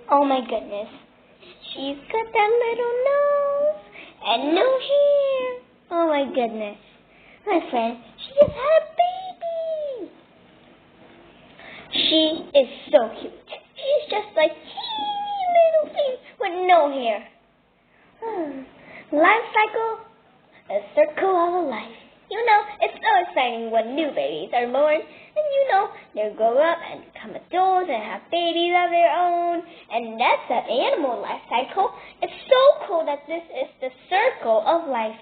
Oh my goodness. She's got that little nose and no hair. Oh my goodness. My friend, she just had a baby. She is so cute. She's just like teeny little thing with no hair. Life cycle, a circle of a life. You know, it's so exciting when new babies are born. And you know, they grow up and become adults and have babies of their own. And that's the animal life cycle. It's so cool that this is the circle of life.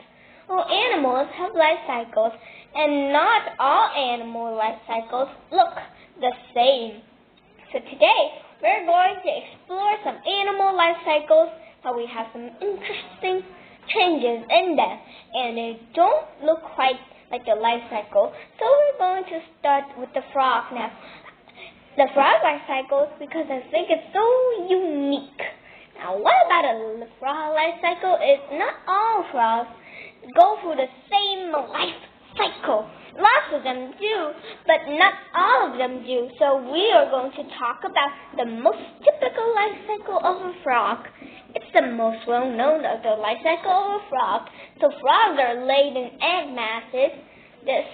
Well, animals have life cycles, and not all animal life cycles look the same. So today, we're going to explore some animal life cycles, how we have some interesting changes in them, and they don't look quite like the life cycle. So we're going to start with the frog now. The frog life cycle, because I think it's so unique. Now, what about a frog life cycle is not all frogs go through the same life cycle. Lots of them do, but not all of them do. So we are going to talk about the most typical life cycle of a frog. It's the most well-known of the life cycle of a frog. So frogs are laid in egg masses. This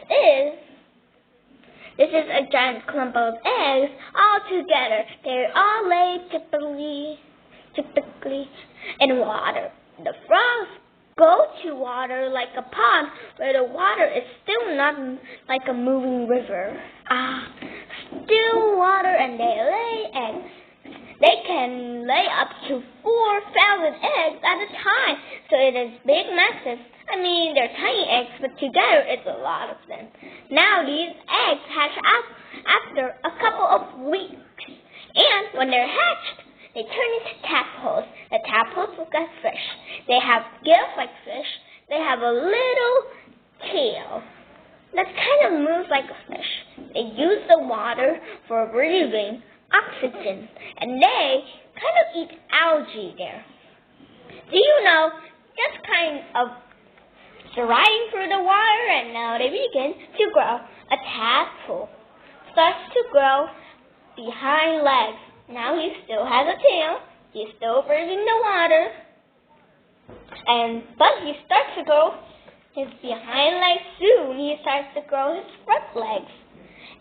is a giant clump of eggs all together. They're all laid typically in water. The frogs go to water like a pond where the water is still not like a moving river. Still water, and they lay eggs. They can lay up to 4,000 eggs at a time, so it is big masses. I mean, they're tiny eggs, but together it's a lot of them. Now these eggs hatch out after a couple of weeks, and when they're hatched, they turn into tadpoles. The tadpoles look like fish. They have gills like fish. They have a little tail that kind of moves like a fish. They use the water for breathing oxygen, and they kind of eat algae there. Do you know, just kind of riding through the water, and now they begin to grow. A tadpole starts to grow behind legs. Now he still has a tail. He's still breathing the water. But he starts to grow his behind legs soon. He starts to grow his front legs.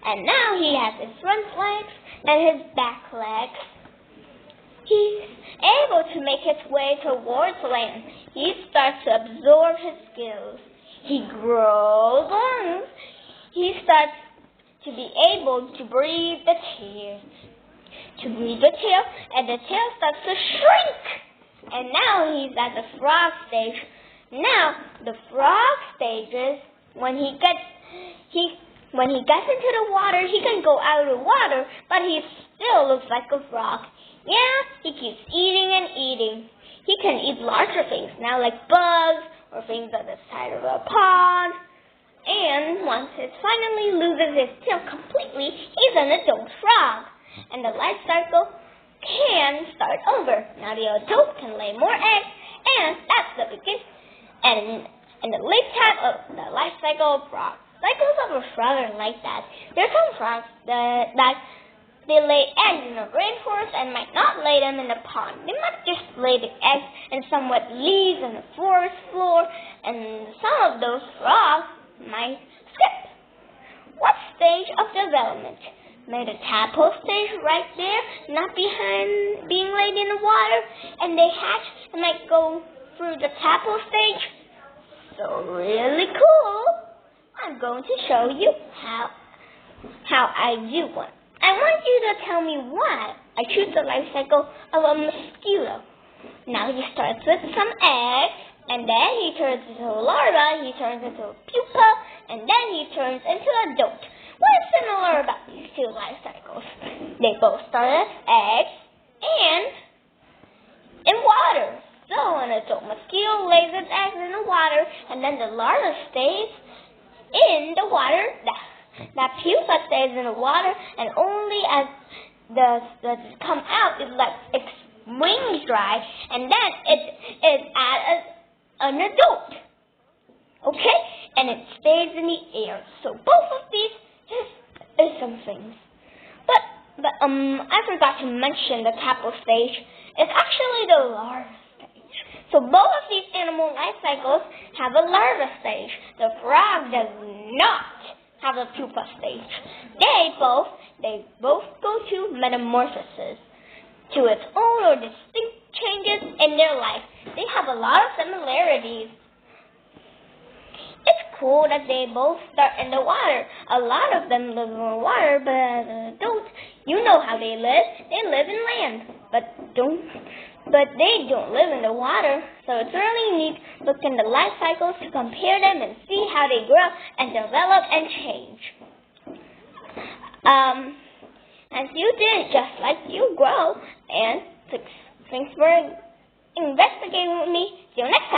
And now he has his front legs and his back legs. He's able to make his way towards land. He starts to absorb his gills. He grows lungs. He starts to be able to breathe the tail. And the tail starts to shrink. And now he's at the frog stage. Now, the frog stage is when he gets into the water, he can go out of the water, but he still looks like a frog. Yeah, he keeps eating and eating. He can eat larger things now, like bugs or things on the side of a pond. And once it finally loses his tail completely, he's an adult frog. And the life cycle can start over. Now the adult can lay more eggs, and that's the beginning. And the late time of the life cycle of frogs. Cycles of a frog are like that. There are some frogs that they lay eggs in the rainforest and might not lay them in the pond. They might just lay the eggs in some wet leaves on the forest floor, and some of those frogs might skip. What stage of development? May the tadpole stage right there, not behind being laid in the water, and they hatch and might go through the tadpole stage. So really cool. I'm going to show you how I do one. I want you to tell me why I choose the life cycle of a mosquito. Now he starts with some eggs, and then he turns into a larva, he turns into a pupa, and then he turns into an adult. What is similar about these two life cycles? They both start as eggs and in water. So an adult mosquito lays its eggs in the water, and then the larva stays in the water. That pupa stays in the water, and only as the come out, it like its wings dry, and then it is as an adult. Okay, and it stays in the air. So both of these is some things. But But I forgot to mention the capital stage. It's actually the larva stage. So both of these animal life cycles have a larva stage. The frog does not have a pupa stage. They both go to metamorphosis, to its own or distinct changes in their life. They have a lot of similarities. It's cool that they both start in the water. A lot of them live in the water, but don't. You know how they live. They live in land, but they don't live in the water. So it's really neat to look in the life cycles to compare them and see how they grow and develop and change. As you did, just like you grow. And thanks for investigating with me. See you next time.